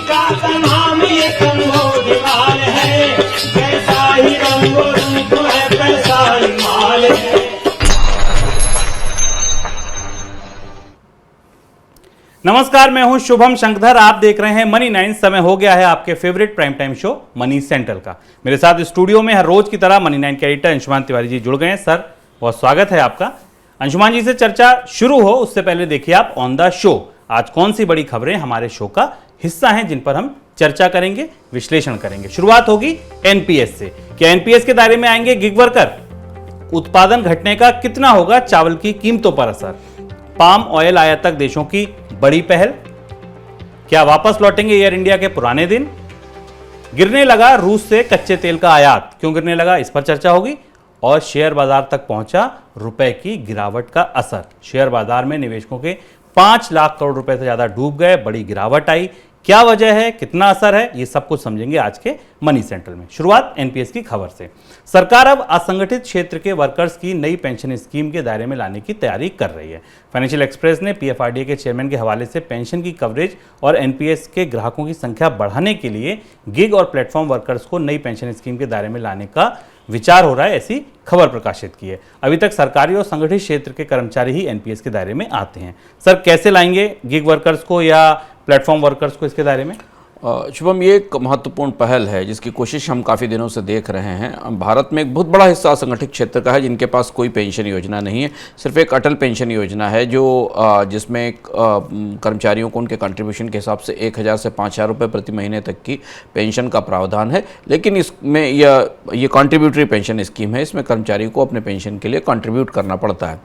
का नाम ये कंगोदीवाल है, वैसा ही रंगो रूप है, वैसा ही माल है। नमस्कार, मैं हूं शुभम शंकधर। आप देख रहे हैं मनी 9। समय हो गया है आपके favourite prime time show money central का। मेरे साथ स्टूडियो में हर रोज की तरह मनी 9 के एडिटर अंशुमान तिवारी जी जुड़ गए हैं। सर, बहुत स्वागत है आपका। अंशुमान जी से चर्चा शुरू हो उससे पहले देखिए आप ऑन द शो आज कौन सी बड़ी खबरें हमारे शो का हिस्सा हैं जिन पर हम चर्चा करेंगे, विश्लेषण करेंगे। शुरुआत होगी एनपीएस से। क्या एनपीएस के दायरे में आएंगे गिग वर्कर? उत्पादन घटने का कितना होगा चावल की कीमतों पर असर? पाम ऑयल आयातक देशों की बड़ी पहल। क्या वापस लौटेंगे एयर इंडिया के पुराने दिन? गिरने लगा रूस से कच्चे तेल का आयात, क्यों गिरने लगा इस पर चर्चा होगी। और शेयर बाजार तक पहुंचा रुपए की गिरावट का असर। शेयर बाजार में निवेशकों के 5 लाख करोड़ रुपए से ज्यादा डूब गए, बड़ी गिरावट आई। क्या वजह है, कितना असर है, ये सब कुछ समझेंगे आज के मनी सेंट्रल में। शुरुआत एनपीएस की खबर से। सरकार अब असंगठित क्षेत्र के वर्कर्स की नई पेंशन स्कीम के दायरे में लाने की तैयारी कर रही है। फाइनेंशियल एक्सप्रेस ने पीएफआरडीए के चेयरमैन के हवाले से पेंशन की कवरेज और एनपीएस के ग्राहकों की संख्या बढ़ाने के लिए गिग और प्लेटफॉर्म वर्कर्स को नई पेंशन स्कीम के दायरे में लाने का विचार हो रहा है, ऐसी खबर प्रकाशित की है। अभी तक सरकारी और संगठित क्षेत्र के कर्मचारी ही एनपीएस के दायरे में आते हैं। सर, कैसे लाएंगे गिग वर्कर्स को या प्लेटफॉर्म वर्कर्स को इसके दायरे में? शुभम, ये एक महत्वपूर्ण पहल है जिसकी कोशिश हम काफ़ी दिनों से देख रहे हैं। भारत में एक बहुत बड़ा हिस्सा असंगठित क्षेत्र का है जिनके पास कोई पेंशन योजना नहीं है। सिर्फ एक अटल पेंशन योजना है जो जिसमें कर्मचारियों को उनके कंट्रीब्यूशन के हिसाब से 1,000 से 5,000 रुपये प्रति महीने तक की पेंशन का प्रावधान है। लेकिन इसमें ये कॉन्ट्रीब्यूटरी पेंशन स्कीम है, इसमें कर्मचारी को अपने पेंशन के लिए कंट्रीब्यूट करना पड़ता है।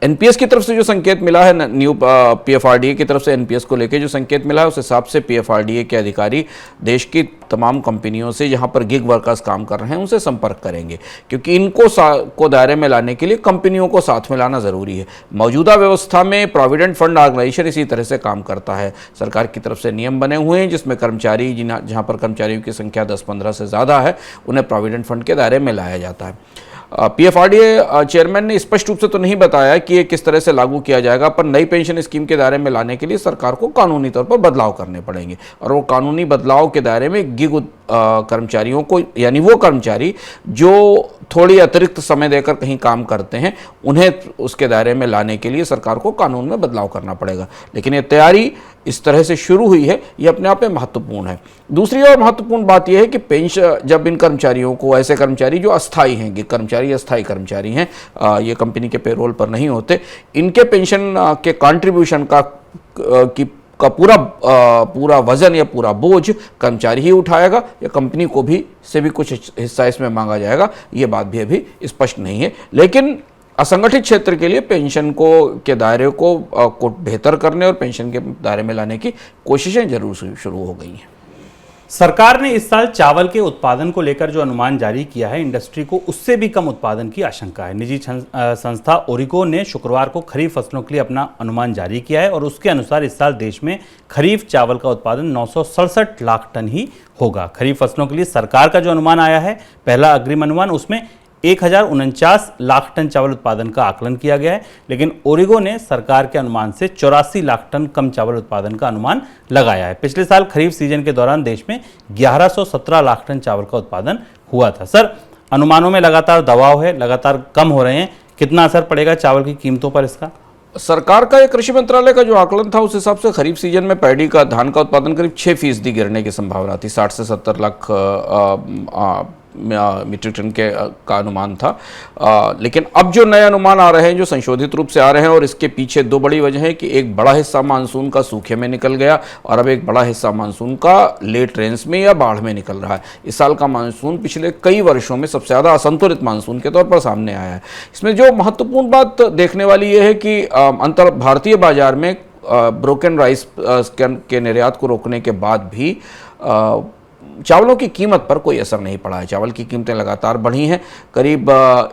एनपीएस की तरफ से जो संकेत मिला है, न्यू पीएफआरडीए की तरफ से एनपीएस को लेकर जो संकेत मिला है, उस हिसाब से पीएफआरडीए के अधिकारी देश की तमाम कंपनियों से जहां पर गिग वर्कर्स काम कर रहे हैं उनसे संपर्क करेंगे, क्योंकि इनको को दायरे में लाने के लिए कंपनियों को साथ में लाना ज़रूरी है। मौजूदा व्यवस्था में प्रोविडेंट फंड ऑर्गेनाइजेशन इसी तरह से काम करता है। सरकार की तरफ से नियम बने हुए हैं जिसमें कर्मचारी जहाँ पर कर्मचारियों की संख्या 10-15 से ज़्यादा है उन्हें प्रोविडेंट फंड के दायरे में लाया जाता है। पीएफआरडीए चेयरमैन ने स्पष्ट रूप से तो नहीं बताया कि ये किस तरह से लागू किया जाएगा, पर नई पेंशन स्कीम के दायरे में लाने के लिए सरकार को कानूनी तौर पर बदलाव करने पड़ेंगे। और वो कानूनी बदलाव के दायरे में गिग कर्मचारियों को, यानी वो कर्मचारी जो थोड़ी अतिरिक्त समय देकर कहीं काम करते हैं, उन्हें उसके दायरे में लाने के लिए सरकार को कानून में बदलाव करना पड़ेगा। लेकिन ये तैयारी इस तरह से शुरू हुई है, ये अपने आप में महत्वपूर्ण है। दूसरी और महत्वपूर्ण बात यह है कि पेंशन, जब इन कर्मचारियों को, ऐसे कर्मचारी जो अस्थायी हैं, गिग कर्मचारी अस्थायी कर्मचारी हैं, ये कंपनी के पेरोल पर नहीं होते, इनके पेंशन के कंट्रीब्यूशन का पूरा वजन या पूरा बोझ कर्मचारी ही उठाएगा या कंपनी को भी से भी कुछ हिस्सा इसमें मांगा जाएगा, ये बात भी अभी स्पष्ट नहीं है। लेकिन असंगठित क्षेत्र के लिए पेंशन के दायरे को बेहतर करने और पेंशन के दायरे में लाने की कोशिशें जरूर शुरू हो गई हैं। सरकार ने इस साल चावल के उत्पादन को लेकर जो अनुमान जारी किया है, इंडस्ट्री को उससे भी कम उत्पादन की आशंका है। निजी संस्था ओरिको ने शुक्रवार को खरीफ फसलों के लिए अपना अनुमान जारी किया है और उसके अनुसार इस साल देश में खरीफ चावल का उत्पादन 967 लाख टन ही होगा। खरीफ फसलों के लिए सरकार का जो अनुमान आया है, पहला अग्रिम अनुमान, उसमें 1049 लाख टन चावल उत्पादन का आकलन किया गया है। लेकिन ओरिगो ने सरकार के अनुमान से 84 लाख टन कम चावल उत्पादन का अनुमान लगाया है। पिछले साल खरीफ सीजन के दौरान देश में 1117 लाख टन चावल का उत्पादन हुआ था। सर, अनुमानों में लगातार दबाव है, लगातार कम हो रहे हैं, कितना असर पड़ेगा चावल की कीमतों पर इसका? सरकार का, कृषि मंत्रालय का जो आकलन था उस हिसाब से खरीफ सीजन में पैडी का, धान का उत्पादन करीब 6% गिरने की संभावना थी। 60 से 70 लाख मीट्रिक टन का अनुमान था। लेकिन अब जो नए अनुमान आ रहे हैं, जो संशोधित रूप से आ रहे हैं, और इसके पीछे दो बड़ी वजह है कि एक बड़ा हिस्सा मानसून का सूखे में निकल गया और अब एक बड़ा हिस्सा मानसून का लेट रेंस में या बाढ़ में निकल रहा है। इस साल का मानसून पिछले कई वर्षों में सबसे ज़्यादा असंतुलित मानसून के तौर पर सामने आया है। इसमें जो महत्वपूर्ण बात देखने वाली ये है कि भारतीय बाजार में ब्रोकन राइस के निर्यात को रोकने के बाद भी चावलों की कीमत पर कोई असर नहीं पड़ा है। चावल की कीमतें लगातार बढ़ी हैं। करीब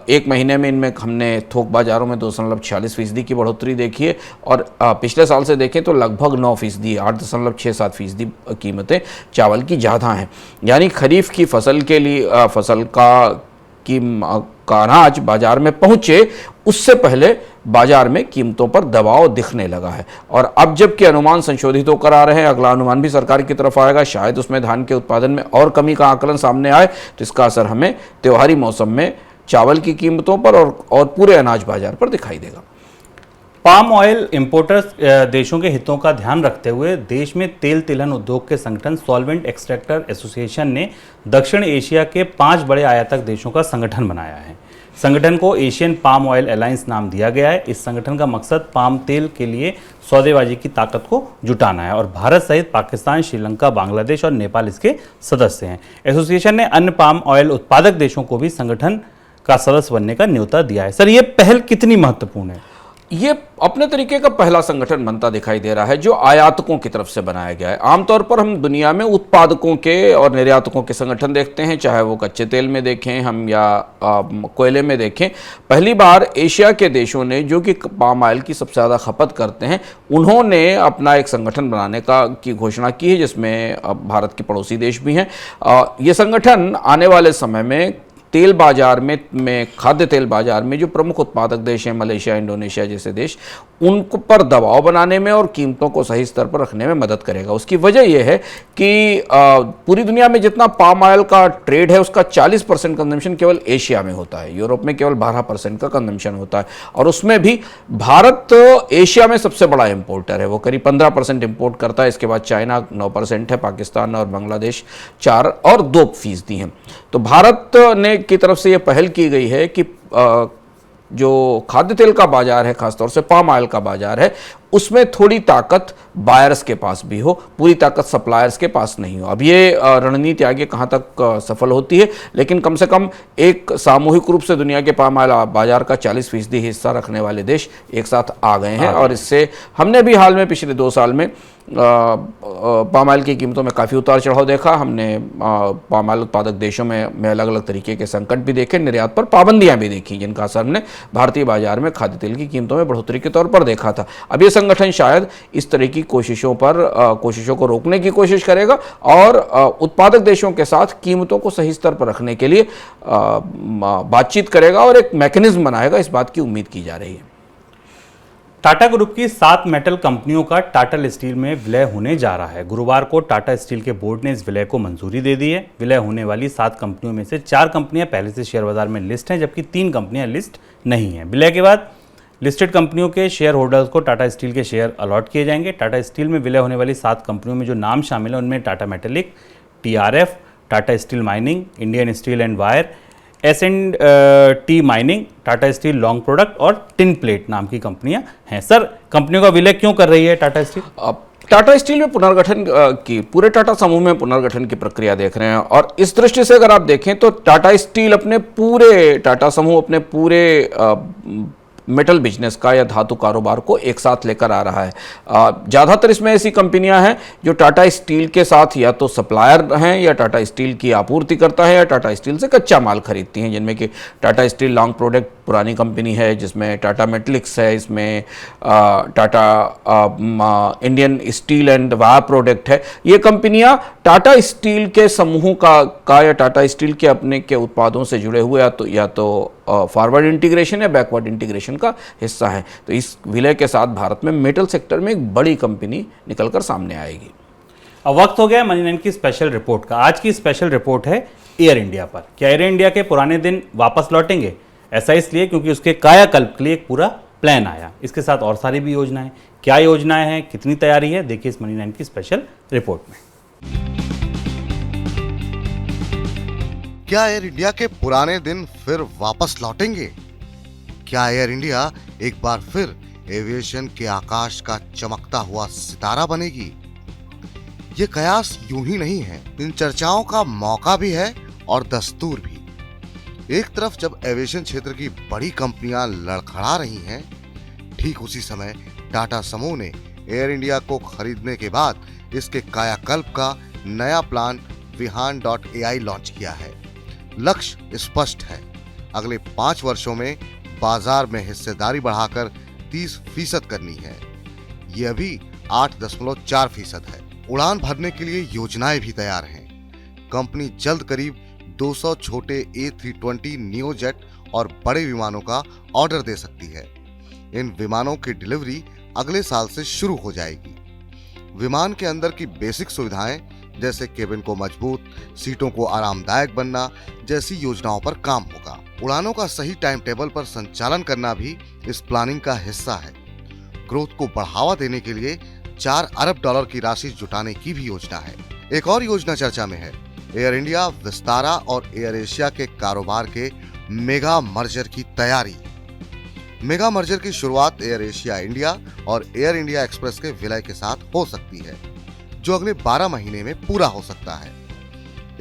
एक महीने में इनमें हमने थोक बाजारों में 2.46% की बढ़ोतरी देखी है और पिछले साल से देखें तो लगभग 9%, 8.67% कीमतें चावल की ज़्यादा हैं। यानी खरीफ की फसल के लिए का अनाज बाजार में पहुँचे उससे पहले बाजार में कीमतों पर दबाव दिखने लगा है। और अब जबकि अनुमान संशोधित होकर आ रहे हैं, अगला अनुमान भी सरकार की तरफ आएगा, शायद उसमें धान के उत्पादन में और कमी का आकलन सामने आए, तो इसका असर हमें त्योहारी मौसम में चावल की कीमतों पर और पूरे अनाज बाजार पर दिखाई देगा। पाम ऑयल इंपोर्टर्स देशों के हितों का ध्यान रखते हुए देश में तेल तिलहन उद्योग के संगठन सॉल्वेंट एक्सट्रैक्टर एसोसिएशन ने दक्षिण एशिया के 5 बड़े आयातक देशों का संगठन बनाया है। संगठन को एशियन पाम ऑयल अलायंस नाम दिया गया है। इस संगठन का मकसद पाम तेल के लिए सौदेबाजी की ताकत को जुटाना है और भारत सहित पाकिस्तान, श्रीलंका, बांग्लादेश और नेपाल इसके सदस्य हैं। एसोसिएशन ने अन्य पाम ऑयल उत्पादक देशों को भी संगठन का सदस्य बनने का न्योता दिया है। सर, ये पहल कितनी महत्वपूर्ण है? ये अपने तरीके का पहला संगठन बनता दिखाई दे रहा है जो आयातकों की तरफ से बनाया गया है। आमतौर पर हम दुनिया में उत्पादकों के और निर्यातकों के संगठन देखते हैं, चाहे वो कच्चे तेल में देखें हम या कोयले में देखें। पहली बार एशिया के देशों ने, जो कि पाम ऑयल की सबसे ज़्यादा खपत करते हैं, उन्होंने अपना एक संगठन बनाने की घोषणा की है, जिसमें भारत के पड़ोसी देश भी हैं। ये संगठन आने वाले समय में तेल बाजार में खाद्य तेल बाजार में जो प्रमुख उत्पादक देश हैं, मलेशिया, इंडोनेशिया जैसे देश, उनको पर दबाव बनाने में और कीमतों को सही स्तर पर रखने में मदद करेगा। उसकी वजह यह है कि पूरी दुनिया में जितना पाम ऑयल का ट्रेड है उसका 40% कंजम्पशन केवल एशिया में होता है, यूरोप में केवल 12% का कंजम्पशन होता है। और उसमें भी भारत एशिया में सबसे बड़ा इंपोर्टर है, वो करीब 15% इंपोर्ट करता है। इसके बाद चाइना 9% है, पाकिस्तान और बांग्लादेश 4 और 2% हैं। तो भारत ने की तरफ से यह पहल की गई है कि जो खाद्य तेल का बाजार है, खासतौर से पाम ऑयल का बाजार है, उसमें थोड़ी ताकत बायर्स के पास भी हो, पूरी ताकत सप्लायर्स के पास नहीं हो। अब ये रणनीति आगे कहाँ तक सफल होती है, लेकिन कम से कम एक सामूहिक रूप से दुनिया के पाम ऑयल बाजार का 40% हिस्सा रखने वाले देश एक साथ आ गए हैं। और इससे हमने भी हाल में पिछले 2 साल में पाम ऑयल की कीमतों में काफ़ी उतार चढ़ाव देखा। हमने पाम ऑयल उत्पादक देशों में अलग अलग तरीके के संकट भी देखे, निर्यात पर पाबंदियां भी देखी, जिनका असर हमने भारतीय बाजार में खाद्य तेल की कीमतों में बढ़ोतरी के तौर पर देखा था। अब ये संगठन शायद इस तरह की कोशिशों को रोकने की कोशिश करेगा और उत्पादक देशों के साथ कीमतों को सही स्तर पर रखने के लिए बातचीत करेगा और एक मैकेनिज्म बनाएगा, इस बात की उम्मीद की जा रही है। टाटा ग्रुप की 7 मेटल कंपनियों का टाटा स्टील में विलय होने जा रहा है। गुरुवार को टाटा स्टील के बोर्ड ने इस विलय को मंजूरी दे दी है। विलय होने वाली 7 कंपनियों में से 4 कंपनियां पहले से शेयर बाजार में लिस्ट हैं, जबकि 3 कंपनियां लिस्ट नहीं हैं। विलय के बाद लिस्टेड कंपनियों के शेयर होल्डर्स को टाटा स्टील के शेयर अलॉट किए जाएंगे। टाटा स्टील में विलय होने वाली 7 कंपनियों में जो नाम शामिल हैं उनमें Tata metallic, TRF, Tata steel mining, Indian steel and wire, S&T mining, Tata steel long product और टिन प्लेट नाम की कंपनियां हैं। सर, कंपनियों का विलय क्यों कर रही है टाटा स्टील? टाटा स्टील में पुनर्गठन की, पूरे टाटा समूह में पुनर्गठन की प्रक्रिया देख रहे हैं और इस दृष्टि से अगर आप देखें तो टाटा स्टील टाटा समूह अपने पूरे मेटल बिजनेस का या धातु कारोबार को एक साथ लेकर आ रहा है। ज़्यादातर इसमें ऐसी कंपनियां हैं जो टाटा स्टील के साथ या तो सप्लायर हैं या टाटा स्टील की आपूर्ति करता है या टाटा स्टील से कच्चा माल खरीदती हैं, जिनमें कि टाटा स्टील लॉन्ग प्रोडक्ट पुरानी कंपनी है, जिसमें टाटा मेटलिक्स है, इसमें Tata Indian steel and wire product है। ये कंपनियां टाटा स्टील के समूह का या टाटा स्टील के अपने के उत्पादों से जुड़े हुए या तो फॉरवर्ड इंटीग्रेशन या बैकवर्ड इंटीग्रेशन का हिस्सा है। तो इस विलय के साथ भारत में मेटल सेक्टर में एक बड़ी कंपनी निकलकर सामने आएगी। अब वक्त हो गया मनी 9 की स्पेशल रिपोर्ट का। आज की स्पेशल रिपोर्ट है एयर इंडिया पर। क्या एयर इंडिया के पुराने दिन वापस लौटेंगे? ऐसा इसलिए क्योंकि उसके कायाकल्प के लिए एक पूरा प्लान आया। इसके साथ और सारी भी योजनाएं, क्या योजनाएं हैं, कितनी तैयारी है, देखिए इस मनी 9 की स्पेशल रिपोर्ट में। क्या एयर इंडिया के पुराने दिन फिर वापस लौटेंगे? क्या एयर इंडिया एक बार फिर एविएशन के आकाश का चमकता हुआ सितारा बनेगी? ये कयास यूं ही नहीं है, इन चर्चाओं का मौका भी है और दस्तूर भी। एक तरफ जब एविएशन क्षेत्र की बड़ी कंपनियां लड़खड़ा रही हैं, ठीक उसी समय टाटा समूह ने एयर इंडिया को खरीदने के बाद इसके कायाकल्प का नया प्लान विहान.ai लॉन्च किया है। लक्ष्य स्पष्ट है, अगले 5 वर्षों में बाजार में हिस्सेदारी बढ़ाकर 30% करनी है। ये अभी 8.4% है। उड़ान भरने के लिए योजनाएं भी तैयार हैं। कंपनी जल्द करीब 200 छोटे A320 नियो जेट और बड़े विमानों का ऑर्डर दे सकती है। इन विमानों की डिलीवरी अगले साल से शुरू हो जाएगी। विमान के अंदर की बेसिक सुविधाएं जैसे केबिन को मजबूत, सीटों को आरामदायक बनना जैसी योजनाओं पर काम होगा। उड़ानों का सही टाइम टेबल पर संचालन करना भी इस प्लानिंग का हिस्सा है। ग्रोथ को बढ़ावा देने के लिए $4 अरब की राशि जुटाने की भी योजना है। एक और योजना चर्चा में है, एयर इंडिया, विस्तारा और एयर एशिया के कारोबार के मेगा मर्जर की तैयारी। मेगा मर्जर की शुरुआत एयर एशिया इंडिया और एयर इंडिया एक्सप्रेस के विलय के साथ हो सकती है, जो अगले 12 महीने में पूरा हो सकता है।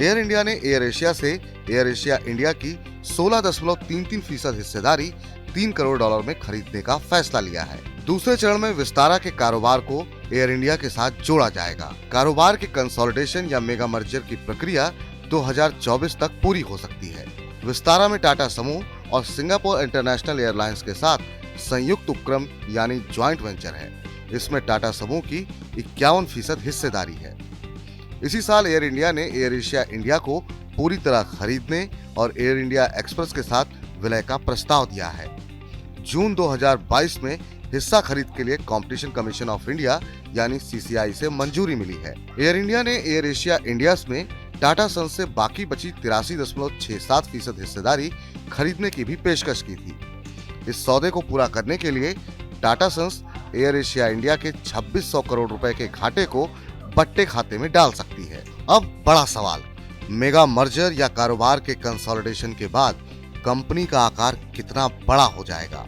एयर इंडिया ने एयर एशिया से एयर एशिया इंडिया की 16.33% हिस्सेदारी $3 करोड़ में खरीदने का फैसला लिया है। दूसरे चरण में विस्तारा के कारोबार को एयर इंडिया के साथ जोड़ा जाएगा। कारोबार के कंसोलिडेशन या मेगा मर्जर की प्रक्रिया 2024 तक पूरी हो सकती है। विस्तारा में टाटा समूह और सिंगापुर इंटरनेशनल एयरलाइंस के साथ संयुक्त उपक्रम यानी ज्वाइंट वेंचर है। इसमें टाटा समूह की 51% हिस्सेदारी है। इसी साल एयर इंडिया ने एयर एशिया इंडिया को पूरी तरह खरीदने और एयर इंडिया एक्सप्रेस के साथ विलय का प्रस्ताव दिया है। जून 2022 में हिस्सा खरीद के लिए कॉम्पिटिशन कमीशन ऑफ इंडिया यानी CCI से मंजूरी मिली है। एयर इंडिया ने एयर एशिया इंडिया में टाटा सन्स से बाकी बची 83.67% हिस्सेदारी खरीदने की भी पेशकश की थी। इस सौदे को पूरा करने के लिए Tata Sons Air Asia India के 2600 करोड़ रुपए के घाटे को बट्टे खाते में डाल सकती है। अब बड़ा सवाल, मेगा मर्जर या कारोबार के कंसोलिडेशन के बाद कंपनी का आकार कितना बड़ा हो जाएगा?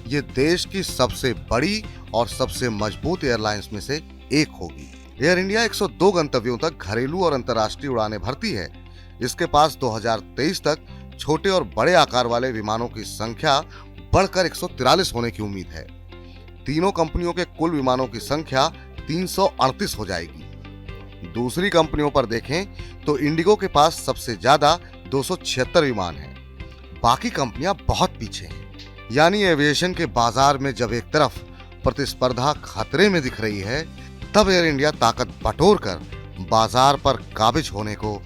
ये देश की सबसे बड़ी और सबसे मजबूत एयरलाइंस में से एक होगी। एयर इंडिया 102 गंतव्यों तक घरेलू और अंतर्राष्ट्रीय उड़ानें भरती है। इसके पास 2023 तक छोटे और बड़े आकार वाले विमानों की संख्या बढ़कर 143 होने की उम्मीद है। तीनों कंपनियों के कुल विमानों की संख्या 338 हो जाएगी। दूसरी कंपनियों पर देखें तो इंडिगो के पास सबसे ज्यादा 276 विमान हैं। बाकी कंपनियां बहुत पीछे हैं। यानी एविएशन के बाजार में जब एक तरफ प्रतिस्पर्धा खतरे में दिख रही है, तब एयर इंडिया ताकत बटोर कर बाजार पर काबिज होने को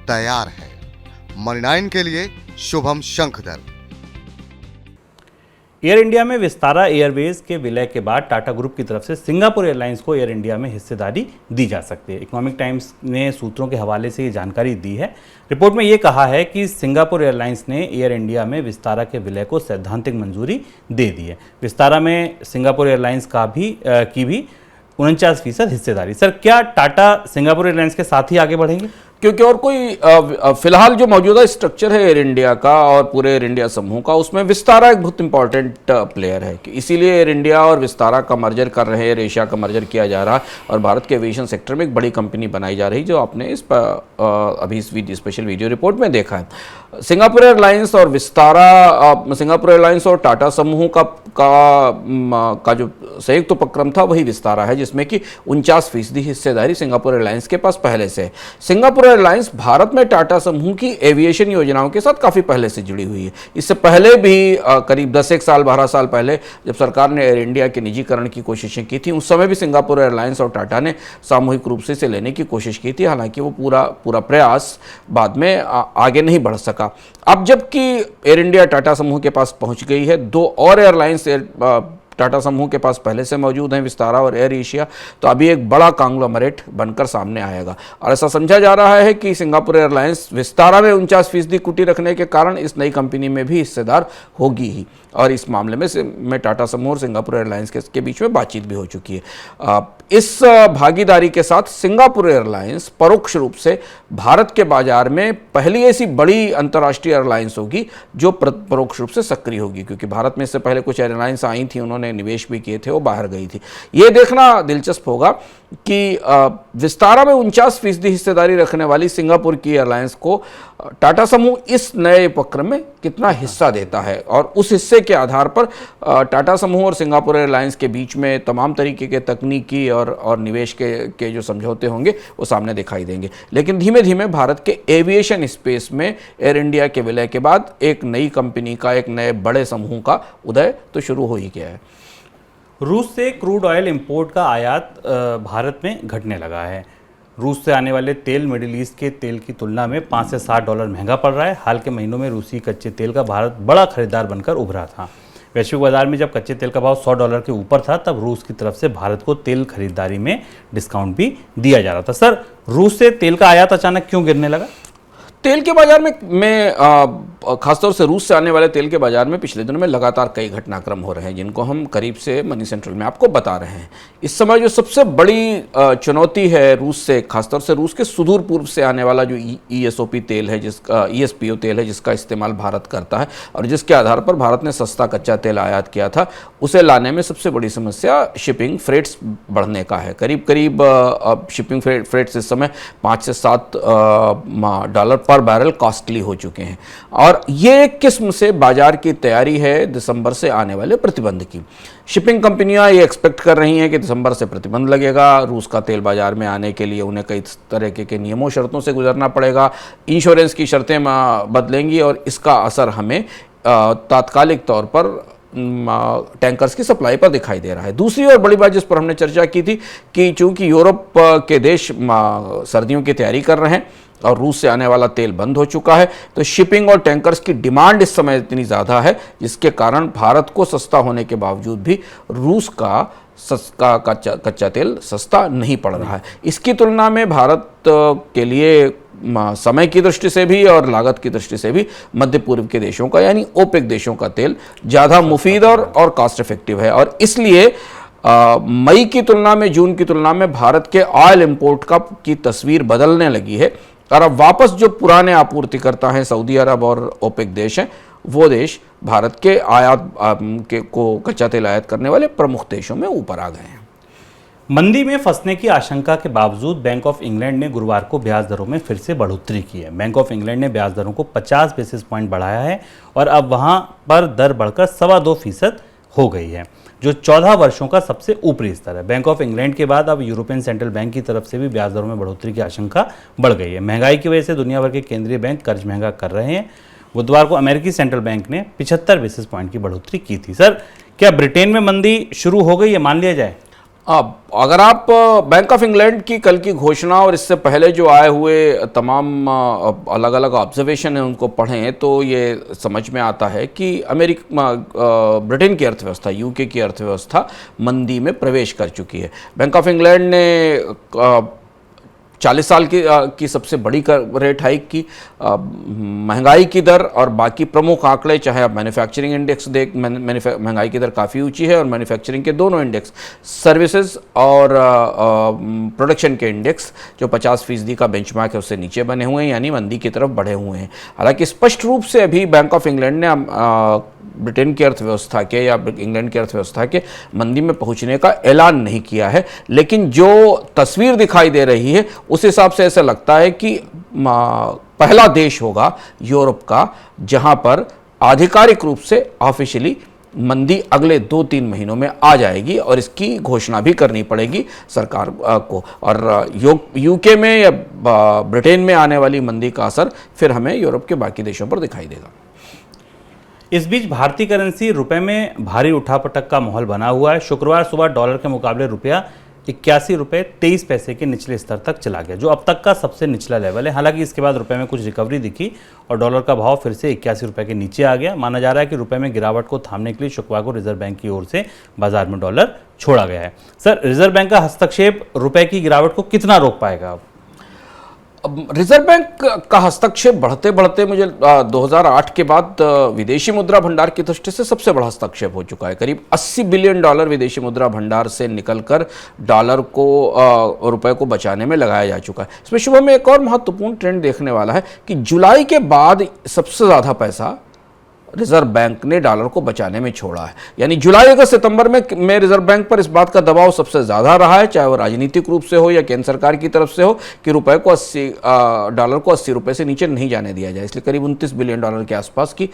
तैयार है। मनी 9 के लिए शुभम शंखधर। एयर इंडिया में विस्तारा एयरवेज के विलय के बाद टाटा ग्रुप की तरफ से सिंगापुर एयरलाइंस को एयर इंडिया में हिस्सेदारी दी जा सकती है। इकोनॉमिक टाइम्स ने सूत्रों के हवाले से ये जानकारी दी है। रिपोर्ट में ये कहा है कि सिंगापुर एयरलाइंस ने एयर इंडिया में विस्तारा के विलय को सैद्धांतिक मंजूरी दे दी है। विस्तारा में सिंगापुर एयरलाइंस की भी 49% हिस्सेदारी। सर, क्या टाटा सिंगापुर एयरलाइंस के साथ ही आगे बढ़ेंगे? क्योंकि और कोई फिलहाल जो मौजूदा स्ट्रक्चर है एयर इंडिया का और पूरे एयर इंडिया समूह का, उसमें विस्तारा एक बहुत इंपॉर्टेंट प्लेयर है कि इसीलिए एयर इंडिया और विस्तारा का मर्जर कर रहे हैं, एयर एशिया का मर्जर किया जा रहा है और भारत के एविएशन सेक्टर में एक बड़ी कंपनी बनाई जा रही, जो आपने इस अभी इस स्पेशल वीडियो रिपोर्ट में देखा है। सिंगापुर एयरलाइंस और विस्तारा, सिंगापुर एयरलाइंस और टाटा समूह का जो संयुक्त उपक्रम था वही विस्तारा है, जिसमें कि 49% हिस्सेदारी सिंगापुर एयरलाइंस के पास पहले से है। सिंगापुर एयरलाइंस भारत में टाटा समूह की एविएशन योजनाओं के साथ काफी पहले से जुड़ी हुई है। इससे पहले भी करीब 12 साल पहले जब सरकार ने एयर इंडिया के निजीकरण की कोशिशें की थी, उस समय भी सिंगापुर एयरलाइंस और टाटा ने सामूहिक रूप से इसे लेने की कोशिश की थी। हालांकि वो पूरा प्रयास बाद में आगे नहीं बढ़ सका। अब जबकि एयर इंडिया टाटा समूह के पास पहुंच गई है, 2 और एयरलाइंस टाटा समूह के पास पहले से मौजूद हैं, विस्तारा और एयर एशिया, तो अभी एक बड़ा कांग्लोमरेट बनकर सामने आएगा। और ऐसा समझा जा रहा है कि सिंगापुर एयरलाइंस विस्तारा में 49% कुटी रखने के कारण इस नई कंपनी में भी हिस्सेदार होगी ही। और इस मामले में टाटा समूह और सिंगापुर एयरलाइंस के बीच में बातचीत भी हो चुकी है। इस भागीदारी के साथ सिंगापुर एयरलाइंस परोक्ष रूप से भारत के बाजार में पहली ऐसी बड़ी अंतर्राष्ट्रीय एयरलाइंस होगी जो परोक्ष रूप से सक्रिय होगी, क्योंकि भारत में इससे पहले कुछ एयरलाइंस आई थी, उन्होंने निवेश भी किए थे, वो बाहर गई थी। ये देखना दिलचस्प होगा कि विस्तारा में 49% हिस्सेदारी रखने वाली सिंगापुर की एयरलाइंस को टाटा समूह इस नए उपक्रम में कितना हिस्सा देता है, और उस हिस्से के आधार पर टाटा समूह और सिंगापुर एयरलाइंस के बीच में तमाम तरीके के तकनीकी और निवेश के जो समझौते होंगे वो सामने दिखाई देंगे। लेकिन धीमे धीमे भारत के एविएशन स्पेस में एयर इंडिया के विलय के बाद एक नई कंपनी का, एक नए बड़े समूह का उदय तो शुरू हो ही गया है। रूस से क्रूड ऑयल इंपोर्ट का आयात भारत में घटने लगा है। रूस से आने वाले तेल मिडिल ईस्ट के तेल की तुलना में $5 से $7 महंगा पड़ रहा है। हाल के महीनों में रूसी कच्चे तेल का भारत बड़ा खरीदार बनकर उभरा था। वैश्विक बाजार में जब कच्चे तेल का भाव $100 के ऊपर था, तब रूस की तरफ से भारत को तेल खरीदारी में डिस्काउंट भी दिया जा रहा था। सर, रूस से तेल का आयात अचानक क्यों गिरने लगा? तेल के बाजार में खासतौर से रूस से आने वाले तेल के बाजार में पिछले दिनों में लगातार कई घटनाक्रम हो रहे हैं, जिनको हम करीब से मनी सेंट्रल में आपको बता रहे हैं। इस समय जो सबसे बड़ी चुनौती है रूस से, खासतौर से रूस के सुदूर पूर्व से आने वाला जो ESOP तेल है, जिसका ESPO तेल है, जिसका इस्तेमाल भारत करता है और जिसके आधार पर भारत ने सस्ता कच्चा तेल आयात किया था, उसे लाने में सबसे बड़ी समस्या शिपिंग फ्रेट्स बढ़ने का है। करीब करीब शिपिंग फ्रेट्स इस समय $5 से $7 पर बैरल कॉस्टली हो चुके हैं और ये एक किस्म से बाजार की तैयारी है दिसंबर से आने वाले प्रतिबंध की। शिपिंग कंपनियां ये एक्सपेक्ट कर रही हैं कि दिसंबर से प्रतिबंध लगेगा, रूस का तेल बाजार में आने के लिए उन्हें कई तरह के नियमों शर्तों से गुजरना पड़ेगा, इंश्योरेंस की शर्तें बदलेंगी और इसका असर हमें तात्कालिक तौर पर टैंकर्स की सप्लाई पर दिखाई दे रहा है। दूसरी और बड़ी बात जिस पर हमने चर्चा की थी कि चूंकि यूरोप के देश सर्दियों की तैयारी कर रहे हैं और रूस से आने वाला तेल बंद हो चुका है, तो शिपिंग और टैंकर्स की डिमांड इस समय इतनी ज़्यादा है, जिसके कारण भारत को सस्ता होने के बावजूद भी रूस का कच्चा तेल सस्ता नहीं पड़ रहा है। इसकी तुलना में भारत के लिए समय की दृष्टि से भी और लागत की दृष्टि से भी मध्य पूर्व के देशों का यानी ओपेक देशों का तेल ज़्यादा मुफीद और कॉस्ट इफेक्टिव है और इसलिए मई की तुलना में, जून की तुलना में भारत के ऑयल इंपोर्ट की तस्वीर बदलने लगी है और अब वापस जो पुराने आपूर्तिकर्ता हैं सऊदी अरब और ओपेक देश हैं, वो देश भारत के कच्चा तेल आयात करने वाले प्रमुख देशों में ऊपर आ गए हैं। मंदी में फंसने की आशंका के बावजूद बैंक ऑफ इंग्लैंड ने गुरुवार को ब्याज दरों में फिर से बढ़ोतरी की है। बैंक ऑफ इंग्लैंड ने ब्याज दरों को 50 बेसिस पॉइंट बढ़ाया है और अब वहां पर दर बढ़कर 2.25% हो गई है, जो 14 वर्षों का सबसे ऊपरी स्तर है। बैंक ऑफ इंग्लैंड के बाद अब यूरोपियन सेंट्रल बैंक की तरफ से भी ब्याज दरों में बढ़ोतरी की आशंका बढ़ गई है। महंगाई की वजह से दुनिया भर के केंद्रीय बैंक कर्ज महंगा कर रहे हैं। बुधवार को अमेरिकी सेंट्रल बैंक ने 75 बेसिस पॉइंट की बढ़ोतरी की थी। सर, क्या ब्रिटेन में मंदी शुरू हो गई है, मान लिया जाए? अगर आप बैंक ऑफ इंग्लैंड की कल की घोषणा और इससे पहले जो आए हुए तमाम अलग अलग ऑब्जर्वेशन हैं उनको पढ़ें तो ये समझ में आता है कि ब्रिटेन की अर्थव्यवस्था, यूके की अर्थव्यवस्था मंदी में प्रवेश कर चुकी है। बैंक ऑफ इंग्लैंड ने 40 साल की सबसे बड़ी रेट हाइक की, महंगाई की दर और बाकी प्रमुख आंकड़े, चाहे आप मैन्युफैक्चरिंग इंडेक्स महंगाई की दर काफ़ी ऊंची है और मैन्युफैक्चरिंग के दोनों इंडेक्स, सर्विसेज और प्रोडक्शन के इंडेक्स जो 50% का बेंचमार्क है उससे नीचे बने हुए हैं, यानी मंदी की तरफ बढ़े हुए हैं। हालांकि स्पष्ट रूप से अभी बैंक ऑफ इंग्लैंड ने ब्रिटेन की अर्थव्यवस्था के या इंग्लैंड की अर्थव्यवस्था के मंदी में पहुंचने का ऐलान नहीं किया है, लेकिन जो तस्वीर दिखाई दे रही है उस हिसाब से ऐसा लगता है कि पहला देश होगा यूरोप का जहां पर आधिकारिक रूप से ऑफिशियली मंदी अगले 2-3 महीनों में आ जाएगी और इसकी घोषणा भी करनी पड़ेगी सरकार को। और यूके में या ब्रिटेन में आने वाली मंदी का असर फिर हमें यूरोप के बाकी देशों पर दिखाई देगा। इस बीच भारतीय करेंसी रुपए में भारी उठापटक का माहौल बना हुआ है। शुक्रवार सुबह डॉलर के मुकाबले रुपया 81 रुपये 23 पैसे के निचले स्तर तक चला गया, जो अब तक का सबसे निचला लेवल है। हालांकि इसके बाद रुपए में कुछ रिकवरी दिखी और डॉलर का भाव फिर से 81 रुपये के नीचे आ गया। माना जा रहा है कि रुपए में गिरावट को थामने के लिए शुक्रवार को रिजर्व बैंक की ओर से बाजार में डॉलर छोड़ा गया है। सर, रिजर्व बैंक का हस्तक्षेप रुपए की गिरावट को कितना रोक पाएगा? रिजर्व बैंक का हस्तक्षेप बढ़ते बढ़ते मुझे 2008 के बाद विदेशी मुद्रा भंडार की दृष्टि से सबसे बड़ा हस्तक्षेप हो चुका है। करीब $80 बिलियन विदेशी मुद्रा भंडार से निकलकर डॉलर को रुपए को बचाने में लगाया जा चुका है। इसमें शुभ में एक और महत्वपूर्ण ट्रेंड देखने वाला है कि जुलाई के बाद सबसे ज़्यादा पैसा रिजर्व बैंक ने डॉलर को बचाने में छोड़ा है। यानी जुलाई अगस्त सितंबर में रिजर्व बैंक पर इस बात का दबाव सबसे ज़्यादा रहा है, चाहे वो राजनीतिक रूप से हो या केंद्र सरकार की तरफ से हो, कि रुपए को डॉलर को 80 रुपये से नीचे नहीं जाने दिया जाए। इसलिए करीब $29 बिलियन के आसपास की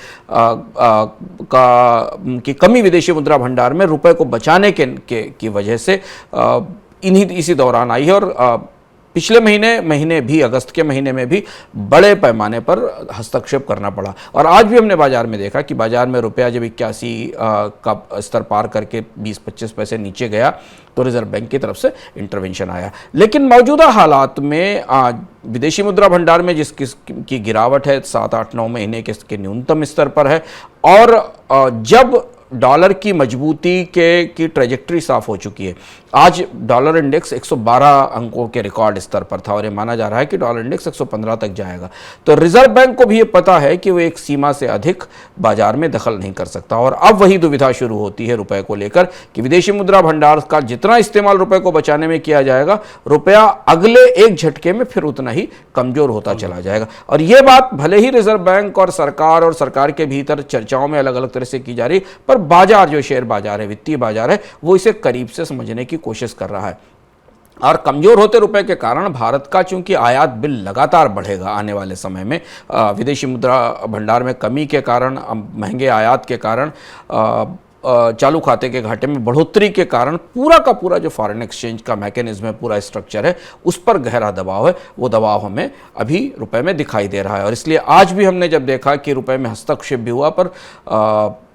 कमी विदेशी मुद्रा भंडार में रुपए को बचाने की वजह से इसी दौरान आई है। और पिछले महीने भी, अगस्त के महीने में भी बड़े पैमाने पर हस्तक्षेप करना पड़ा। और आज भी हमने बाजार में देखा कि बाजार में रुपया जब 81 का स्तर पार करके 20-25 पैसे नीचे गया तो रिजर्व बैंक की तरफ से इंटरवेंशन आया। लेकिन मौजूदा हालात में विदेशी मुद्रा भंडार में जिसकी गिरावट है 7-8-9 महीने के न्यूनतम स्तर पर है, और जब डॉलर की मजबूती की ट्रेजेक्टरी साफ हो चुकी है। आज डॉलर इंडेक्स 112 अंकों के रिकॉर्ड स्तर पर था और ये माना जा रहा है कि डॉलर इंडेक्स 115 तक जाएगा। तो रिजर्व बैंक को भी ये पता है कि वो एक सीमा से अधिक बाजार में दखल नहीं कर सकता और अब वही दुविधा शुरू होती है रुपए को लेकर कि विदेशी मुद्रा भंडार का जितना इस्तेमाल रुपए को बचाने में किया जाएगा, रुपया अगले एक झटके में फिर उतना ही कमजोर होता चला जाएगा। और ये बात भले ही रिजर्व बैंक और सरकार के भीतर चर्चाओं में अलग अलग तरह से की जा रही, पर बाजार, जो शेयर बाजार है, वित्तीय बाजार है, वो इसे करीब से समझने की कोशिश कर रहा है। और कमजोर होते रुपए के कारण भारत का चूंकि आयात बिल लगातार बढ़ेगा आने वाले समय में, विदेशी मुद्रा भंडार में कमी के कारण, महंगे आयात के कारण, चालू खाते के घाटे में बढ़ोतरी के कारण पूरा का पूरा जो फॉरेन एक्सचेंज का मैकेनिज्म है, पूरा स्ट्रक्चर है, उस पर गहरा दबाव है। वो दबाव हमें अभी रुपए में दिखाई दे रहा है और इसलिए आज भी हमने जब देखा कि रुपए में हस्तक्षेप भी हुआ, पर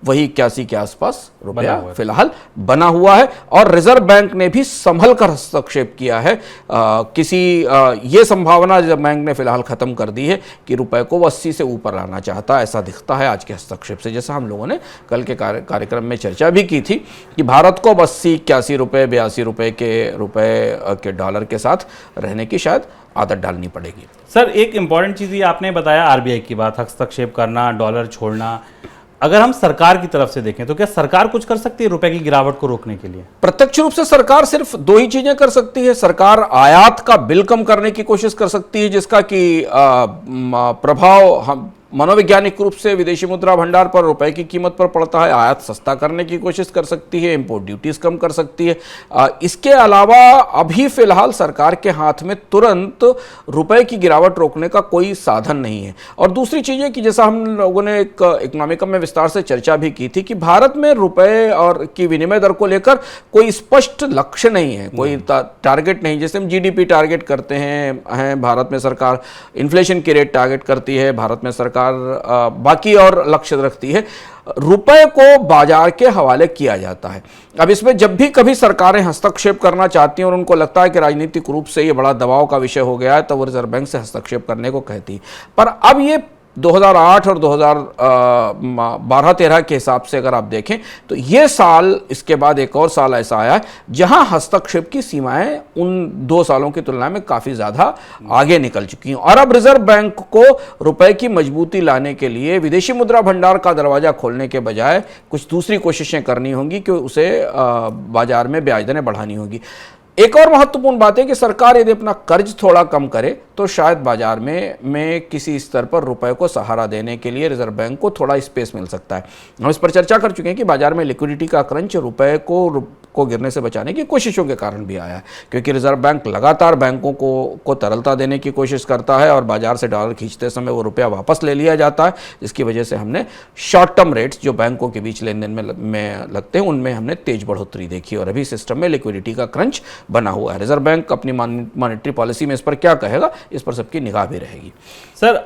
वही 81 के आसपास रुपया फिलहाल बना हुआ है और रिजर्व बैंक ने भी संभल कर हस्तक्षेप किया है। ये संभावना रिजर्व बैंक ने फिलहाल खत्म कर दी है कि रुपए को 80 से ऊपर लाना चाहता है, ऐसा दिखता है आज के हस्तक्षेप से। जैसा हम लोगों ने कल के कार्यक्रम में चर्चा भी की थी कि भारत को 80, 81 रुपये, 82 रुपये के डॉलर के साथ रहने की शायद आदत डालनी पड़ेगी। सर, एक इंपॉर्टेंट चीज़ ये आपने बताया, आरबीआई की बात, हस्तक्षेप करना, डॉलर छोड़ना। अगर हम सरकार की तरफ से देखें तो क्या सरकार कुछ कर सकती है रुपए की गिरावट को रोकने के लिए? प्रत्यक्ष रूप से सरकार सिर्फ दो ही चीजें कर सकती है। सरकार आयात का बिल कम करने की कोशिश कर सकती है, जिसका कि प्रभाव हम मनोवैज्ञानिक रूप से विदेशी मुद्रा भंडार पर रुपए की कीमत पर पड़ता है। आयात सस्ता करने की कोशिश कर सकती है, इंपोर्ट ड्यूटीज कम कर सकती है। इसके अलावा अभी फिलहाल सरकार के हाथ में तुरंत रुपए की गिरावट रोकने का कोई साधन नहीं है। और दूसरी चीज़ है कि जैसा हम लोगों ने एक इकोनॉमिकम में विस्तार से चर्चा भी की थी कि भारत में रुपए और की विनिमय दर को लेकर कोई स्पष्ट लक्ष्य नहीं है, कोई टारगेट नहीं। जैसे हम जीडीपी टारगेट करते हैं भारत में सरकार इन्फ्लेशन की रेट टारगेट करती है, भारत में सरकार बाकी और लक्ष्य रखती है, रुपए को बाजार के हवाले किया जाता है। अब इसमें जब भी कभी सरकारें हस्तक्षेप करना चाहती हैं और उनको लगता है कि राजनीतिक रूप से ये बड़ा दबाव का विषय हो गया है, तो वो रिजर्व बैंक से हस्तक्षेप करने को कहती है। पर अब ये 2008 और 2012-13 के हिसाब से अगर आप देखें तो ये साल, इसके बाद एक और साल ऐसा आया है जहां हस्तक्षेप की सीमाएं उन 2 सालों की तुलना में काफ़ी ज़्यादा आगे निकल चुकी हैं। और अब रिजर्व बैंक को रुपए की मजबूती लाने के लिए विदेशी मुद्रा भंडार का दरवाज़ा खोलने के बजाय कुछ दूसरी कोशिशें करनी होंगी कि उसे बाजार में ब्याज दरें बढ़ानी होगी। एक और महत्वपूर्ण बात है कि सरकार यदि अपना कर्ज थोड़ा कम करे तो शायद बाजार में किसी स्तर पर रुपए को सहारा देने के लिए रिजर्व बैंक को थोड़ा स्पेस मिल सकता है। हम इस पर चर्चा कर चुके हैं कि बाजार में लिक्विडिटी का क्रंच रुपए को गिरने से बचाने की कोशिशों के कारण भी आया है, क्योंकि रिजर्व बैंक लगातार बैंकों को तरलता देने की कोशिश करता है और बाजार से डॉलर खींचते समय वो रुपया वापस ले लिया जाता है, जिसकी वजह से हमने शॉर्ट टर्म रेट्स जो बैंकों के बीच लेन देन में लगते हैं उनमें हमने तेज बढ़ोतरी देखी और अभी सिस्टम में लिक्विडिटी का क्रंच बना हुआ है। रिजर्व बैंक अपनी मॉनेटरी पॉलिसी में इस पर क्या कहेगा, इस पर सबकी निगाह भी रहेगी। सर,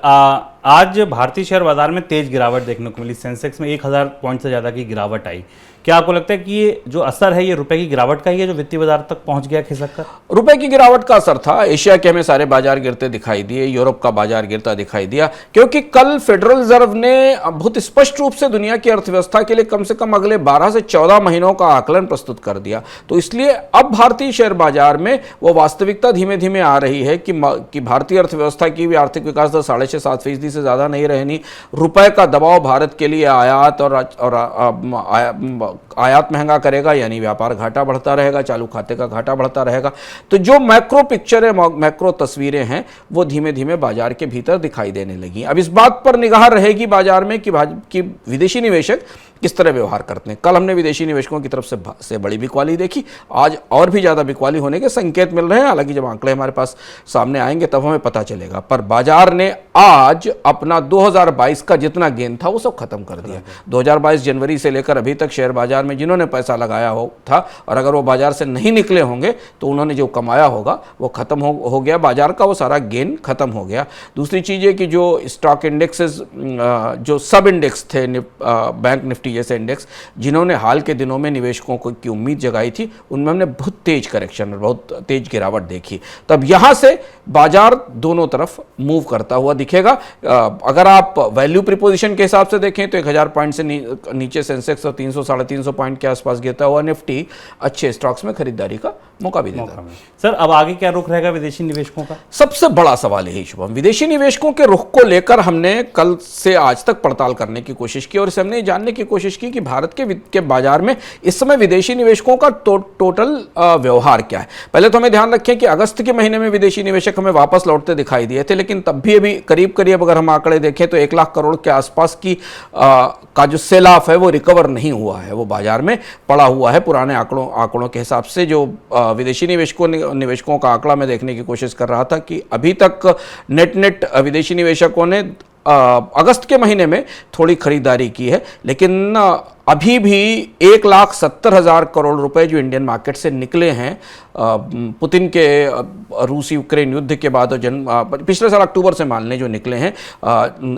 आज भारतीय शेयर बाजार में तेज गिरावट देखने को मिली। सेंसेक्स में 1000 पॉइंट से ज़्यादा की गिरावट आई। क्या आपको लगता है कि ये जो असर है ये रुपए की गिरावट का ही है जो वित्तीय बाजार तक पहुंच गया खिसक कर? रुपए की गिरावट का असर था। एशिया के हमें सारे बाजार गिरते दिखाई दिए, यूरोप का बाजार गिरता दिखाई दिया, क्योंकि कल फेडरल रिजर्व ने बहुत स्पष्ट रूप से दुनिया की अर्थव्यवस्था के लिए कम से कम अगले 12 से 14 महीनों का आकलन प्रस्तुत कर दिया। तो इसलिए अब भारतीय शेयर बाजार में वो वास्तविकता धीमे धीमे आ रही है कि भारतीय अर्थव्यवस्था की भी आर्थिक विकास दर 6.5% से ज्यादा नहीं रहनी। रुपए का दबाव भारत के लिए आयात आयात महंगा करेगा, यानी व्यापार घाटा बढ़ता रहेगा, चालू खाते का घाटा बढ़ता रहेगा। तो जो मैक्रो पिक्चर है, मैक्रो तस्वीरें हैं, वो धीमे धीमे बाजार के भीतर दिखाई देने लगी। अब इस बात पर निगाह रहेगी बाजार में कि विदेशी निवेशक किस तरह व्यवहार करते हैं। कल हमने विदेशी निवेशकों की तरफ से बड़ी बिकवाली देखी, आज और भी ज़्यादा बिकवाली होने के संकेत मिल रहे हैं। हालांकि जब आंकड़े हमारे पास सामने आएंगे तब हमें पता चलेगा। पर बाजार ने आज अपना 2022 का जितना गेन था वो सब खत्म कर दिया। 2022 जनवरी से लेकर अभी तक शेयर बाजार में जिन्होंने पैसा लगाया था और अगर वो बाजार से नहीं निकले होंगे तो उन्होंने जो कमाया होगा वो खत्म हो गया, बाजार का वो सारा गेन खत्म हो गया। दूसरी चीज़ है कि जो स्टॉक इंडेक्सेस, जो सब इंडेक्स थे, बैंक निफ्टी जैसे इंडेक्स, जिन्होंने हाल के दिनों में निवेशकों को की उम्मीद जगाई थी, उनमें हमने बहुत तेज करेक्शन और बहुत तेज गिरावट देखी। तब यहाँ से बाजार दोनों तरफ मूव करता हुआ दिखेगा। अगर आप वैल्यू प्रीपोजिशन के हिसाब से देखें तो 1000 पॉइंट से नीचे सेंसेक्स और 300 साढ़े 300 पॉइंट के आसपास गिरता हुआ निफ्टी अच्छे स्टॉक्स में खरीदारी का मौका भी देता है। सर अब आगे क्या रुख रहेगा विदेशी निवेशकों का? सबसे बड़ा सवाल यही शुभम, विदेशी निवेशकों के रुख को लेकर हमने कल से आज तक पड़ताल करने की कोशिश की और इसे हमने जानने की कोशिश की कि भारत के बाजार में इस समय विदेशी निवेशकों का टोटल व्यवहार क्या है। पहले तो हमें ध्यान रखें कि अगस्त के महीने में विदेशी निवेशक हमें वापस लौटते दिखाई दिए थे, लेकिन तब भी अभी करीब करीब अगर हम आंकड़े देखें तो 1 लाख करोड़ के आसपास की का जो सेल ऑफ है वो रिकवर नहीं हुआ है, वो बाजार में पड़ा हुआ है। पुराने आंकड़ों के हिसाब से जो विदेशी निवेशकों का आंकड़ा मैं देखने की कोशिश कर रहा था कि अभी तक नेट विदेशी निवेशकों ने अगस्त के महीने में थोड़ी खरीदारी की है, लेकिन अभी भी 1,70,000 करोड़ रुपए जो इंडियन मार्केट से निकले हैं पुतिन के रूस यूक्रेन युद्ध के बाद और पिछले साल अक्टूबर से मान लें जो निकले हैं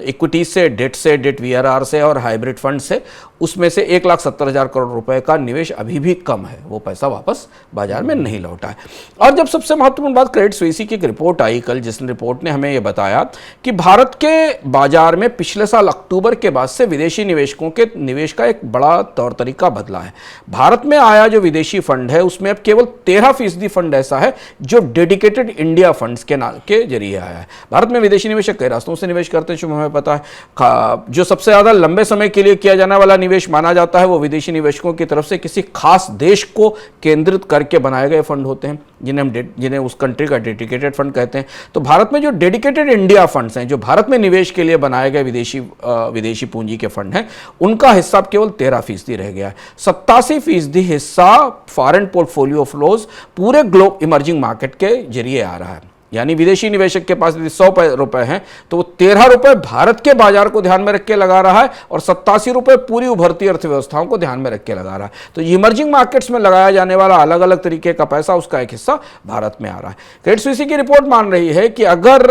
इक्विटी से, डेट वीआरआर से और हाइब्रिड फंड से, उसमें से 1,70,000 करोड़ रुपए का निवेश अभी भी कम है, वो पैसा वापस बाजार में नहीं लौटा है। और जब सबसे महत्वपूर्ण बात क्रेडिट स्विस की एक रिपोर्ट आई कल, जिस रिपोर्ट ने हमें ये बताया कि भारत के बाजार में पिछले साल अक्टूबर के बाद से विदेशी निवेशकों के निवेश का एक बड़ा तौर तरीका बदला है। भारत में आया जो विदेशी फंड है उसमें अब केवल 13% फंड ऐसा है जो डेडिकेटेड इंडिया फंड्स के जरिए आया है। भारत में विदेशी निवेशक कई रास्तों से निवेश करते हैं, हमें पता है। जो सबसे ज्यादा लंबे समय के लिए किया जाने वाला निवेश माना जाता है वो विदेशी निवेशकों की तरफ से किसी खास देश को केंद्रित करके बनाए गए फंड होते हैं, जिन्हें उस कंट्री का डेडिकेटेड फंड कहते हैं। तो भारत में जो डेडिकेटेड इंडिया फंड्स हैं, जो भारत में निवेश के लिए बनाए गए विदेशी पूंजी के फंड हैं, उनका हिस्सा केवल 13% रह गया है। 87% हिस्सा फॉरेन पोर्टफोलियो फ्लोज पूरे ग्लोब इमर्जिंग मार्केट के जरिए आ रहा है। यानी विदेशी निवेशक के पास यदि 100 रुपए हैं तो वो 13 रुपए भारत के बाजार को ध्यान में रख के लगा रहा है और 87 रुपए पूरी उभरती अर्थव्यवस्थाओं को ध्यान में रख के लगा रहा है। तो इमर्जिंग मार्केट्स में लगाया जाने वाला अलग अलग तरीके का पैसा, उसका एक हिस्सा भारत में आ रहा है। क्रेडिट स्विस की रिपोर्ट मान रही है कि अगर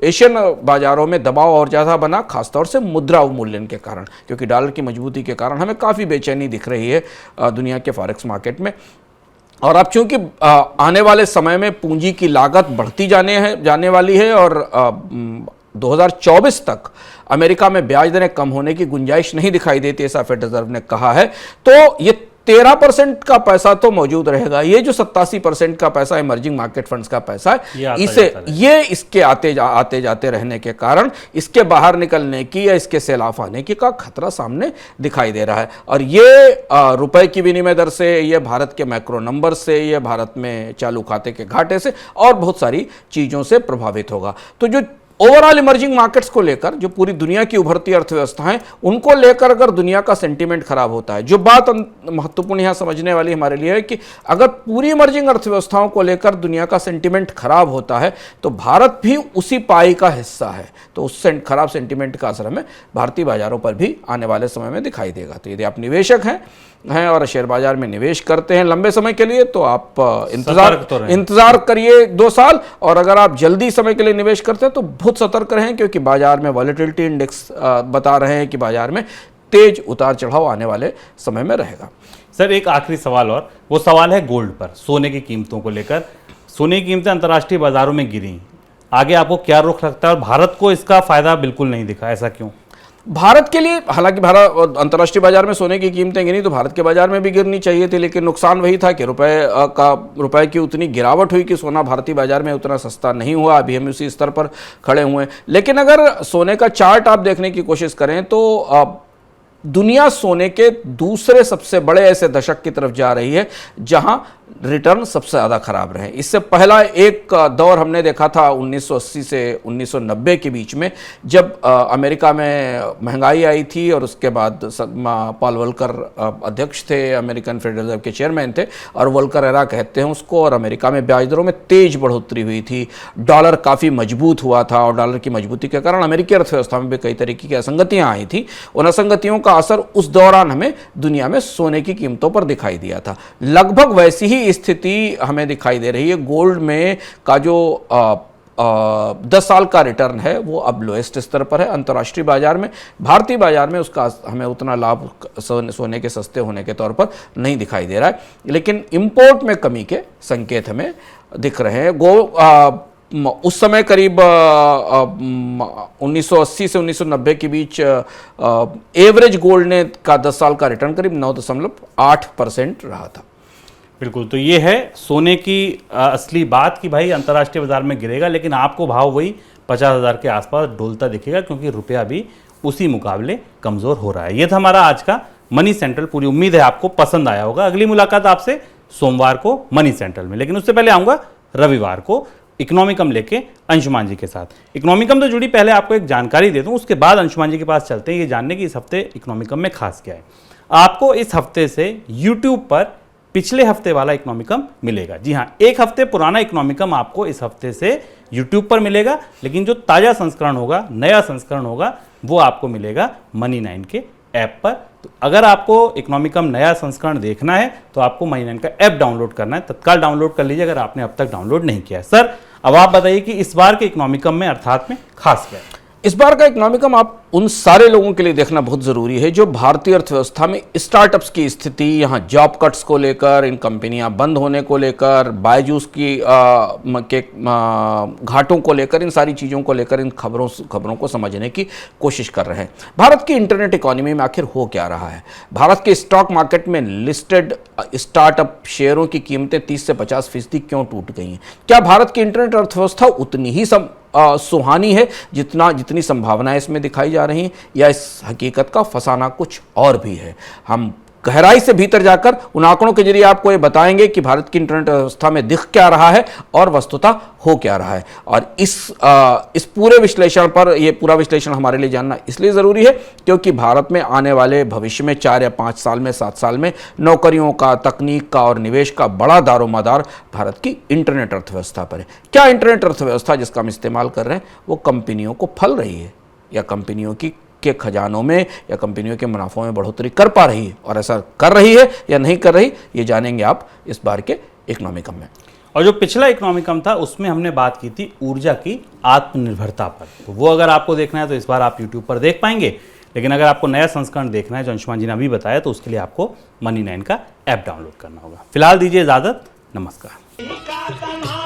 एशियन बाजारों में दबाव और ज़्यादा बना, खासतौर से मुद्रा अवमूल्यन के कारण, क्योंकि डॉलर की मजबूती के कारण हमें काफ़ी बेचैनी दिख रही है दुनिया के फॉरेक्स मार्केट में। और अब चूंकि आने वाले समय में पूंजी की लागत बढ़ती जाने वाली है और 2024 तक अमेरिका में ब्याज दरें कम होने की गुंजाइश नहीं दिखाई देती, ऐसा फेडरल रिजर्व ने कहा है। तो ये 13% का पैसा तो मौजूद रहेगा। ये जो 87% का पैसा इमर्जिंग मार्केट फंड्स का पैसा है, इसके आते जाते रहने के कारण इसके बाहर निकलने की या इसके सेल ऑफ आने की का खतरा सामने दिखाई दे रहा है। और ये रुपए की विनिमय दर से, ये भारत के मैक्रो नंबर से, ये भारत में चालू खाते के घाटे से और बहुत सारी चीजों से प्रभावित होगा। तो जो ओवरऑल इमर्जिंग मार्केट्स को लेकर, जो पूरी दुनिया की उभरती अर्थव्यवस्था है उनको लेकर अगर दुनिया का सेंटीमेंट खराब होता है, जो बात महत्वपूर्ण यहां समझने वाली हमारे लिए है कि अगर पूरी इमर्जिंग अर्थव्यवस्थाओं को लेकर दुनिया का सेंटीमेंट खराब होता है तो भारत भी उसी पाई का हिस्सा है। तो उस खराब सेंटीमेंट का असर हमें भारतीय बाजारों पर भी आने वाले समय में दिखाई देगा। तो यदि आप निवेशक हैं और शेयर बाजार में निवेश करते हैं लंबे समय के लिए तो आप इंतजार करिए 2 साल, और अगर आप जल्दी समय के लिए निवेश करते हैं तो बहुत सतर्क रहें, क्योंकि बाजार में वॉलेटिलिटी इंडेक्स बता रहे हैं कि बाजार में तेज उतार चढ़ाव आने वाले समय में रहेगा। सर एक आखिरी सवाल, और वो सवाल है गोल्ड पर, सोने की कीमतों को लेकर। सोने की कीमतें अंतर्राष्ट्रीय बाजारों में गिरी, आगे आपको क्या रुख लगता है? और भारत को इसका फायदा बिल्कुल नहीं दिखा, ऐसा क्यों? भारत के लिए, हालांकि भारत अंतर्राष्ट्रीय बाजार में सोने की कीमतें गिरी तो भारत के बाजार में भी गिरनी चाहिए थी, लेकिन नुकसान वही था कि रुपए की उतनी गिरावट हुई कि सोना भारतीय बाजार में उतना सस्ता नहीं हुआ। अभी हम उसी स्तर पर खड़े हुए हैं। लेकिन अगर सोने का चार्ट आप देखने की कोशिश करें तो दुनिया सोने के दूसरे सबसे बड़े ऐसे दशक की तरफ जा रही है जहां रिटर्न सबसे ज़्यादा खराब रहे। इससे पहला एक दौर हमने देखा था 1980 से 1990 के बीच में, जब अमेरिका में महंगाई आई थी और उसके बाद पॉल वोल्कर अध्यक्ष थे, अमेरिकन फेडरल रिजर्व के चेयरमैन थे, और वोल्कर एरा कहते हैं उसको। और अमेरिका में ब्याज दरों में तेज बढ़ोतरी हुई थी, डॉलर काफ़ी मजबूत हुआ था और डॉलर की मजबूती के कारण अमेरिकी अर्थव्यवस्था में भी कई तरीके की असंगतियाँ आई थी। उन असंगतियों का असर उस दौरान हमें दुनिया में सोने की कीमतों पर दिखाई दिया था। लगभग वैसी ही स्थिति हमें दिखाई दे रही है गोल्ड में का जो 10 साल का रिटर्न है वो अब लोएस्ट स्तर पर है अंतर्राष्ट्रीय बाजार में। भारतीय बाजार में उसका हमें उतना लाभ सोने के सस्ते होने के तौर पर नहीं दिखाई दे रहा है, लेकिन इंपोर्ट में कमी के संकेत हमें दिख रहे हैं। उस समय करीब 1980 से 1990 के बीच एवरेज गोल्ड ने का 10 साल का रिटर्न करीब 9.8% रहा था। बिल्कुल, तो ये है सोने की असली बात कि भाई अंतर्राष्ट्रीय बाजार में गिरेगा, लेकिन आपको भाव वही 50,000 के आसपास डोलता दिखेगा, क्योंकि रुपया भी उसी मुकाबले कमज़ोर हो रहा है। ये था हमारा आज का मनी सेंट्रल। पूरी उम्मीद है आपको पसंद आया होगा। अगली मुलाकात आपसे सोमवार को मनी सेंट्रल में, लेकिन उससे पहले आऊँगा रविवार को इकोनॉमिकम लेके अंशुमान जी के साथ। इकोनॉमिकम तो जुड़ी, पहले आपको एक जानकारी दे दूं, उसके बाद अंशुमान जी के पास चलते हैं ये जानने की इस हफ्ते इकोनॉमिकम में खास क्या है। आपको इस हफ्ते से YouTube पर पिछले हफ्ते वाला इकोनॉमिकम मिलेगा। जी हाँ, एक हफ्ते पुराना इकोनॉमिकम आपको इस हफ्ते से YouTube पर मिलेगा, लेकिन जो ताज़ा संस्करण होगा, नया संस्करण होगा, वो आपको मिलेगा Money9 के ऐप पर। तो अगर आपको इकोनॉमिकम नया संस्करण देखना है तो आपको Money9 का ऐप डाउनलोड करना है, तत्काल डाउनलोड कर लीजिए अगर आपने अब तक डाउनलोड नहीं किया है। सर, अब आप बताइए कि इस बार के इकोनॉमिकम में अर्थात में खास क्या है? इस बार का इकोनॉमिकम आप उन सारे लोगों के लिए देखना बहुत ज़रूरी है जो भारतीय अर्थव्यवस्था में स्टार्टअप्स की स्थिति, यहाँ जॉब कट्स को लेकर, इन कंपनियां बंद होने को लेकर, बायजूस की घाटों को लेकर, इन सारी चीज़ों को लेकर, इन खबरों को समझने की कोशिश कर रहे हैं। भारत की इंटरनेट इकोनॉमी में आखिर हो क्या रहा है? भारत के स्टॉक मार्केट में लिस्टेड स्टार्टअप शेयरों की कीमतें 30 से 50% क्यों टूट गई हैं? क्या भारत की इंटरनेट अर्थव्यवस्था उतनी ही सुहानी है जितनी संभावनाएं इसमें दिखाई जा रही हैं, या इस हकीकत का फसाना कुछ और भी है? हम गहराई से भीतर जाकर उन आंकड़ों के जरिए आपको ये बताएंगे कि भारत की इंटरनेट व्यवस्था में दिख क्या रहा है और वस्तुतः हो क्या रहा है। और इस पूरे विश्लेषण पर, ये पूरा विश्लेषण हमारे लिए जानना इसलिए ज़रूरी है क्योंकि भारत में आने वाले भविष्य में 4 या 5 साल में, 7 साल में नौकरियों का, तकनीक का और निवेश का बड़ा दारोमदार भारत की इंटरनेट अर्थव्यवस्था पर है। क्या इंटरनेट अर्थव्यवस्था जिसका हम इस्तेमाल कर रहे हैं वो कंपनियों को फल रही है, या कंपनियों के खजानों में या कंपनियों के मुनाफों में बढ़ोतरी कर पा रही है? और ऐसा कर रही है या नहीं कर रही, ये जानेंगे आप इस बार के इकोनॉमिकम में। और जो पिछला इकोनॉमिकम था उसमें हमने बात की थी ऊर्जा की आत्मनिर्भरता पर, तो वो अगर आपको देखना है तो इस बार आप YouTube पर देख पाएंगे। लेकिन अगर आपको नया संस्करण देखना है जो अंशुमान जी ने अभी बताया, तो उसके लिए आपको Money9 का ऐप डाउनलोड करना होगा। फिलहाल दीजिए इजाजत, नमस्कार।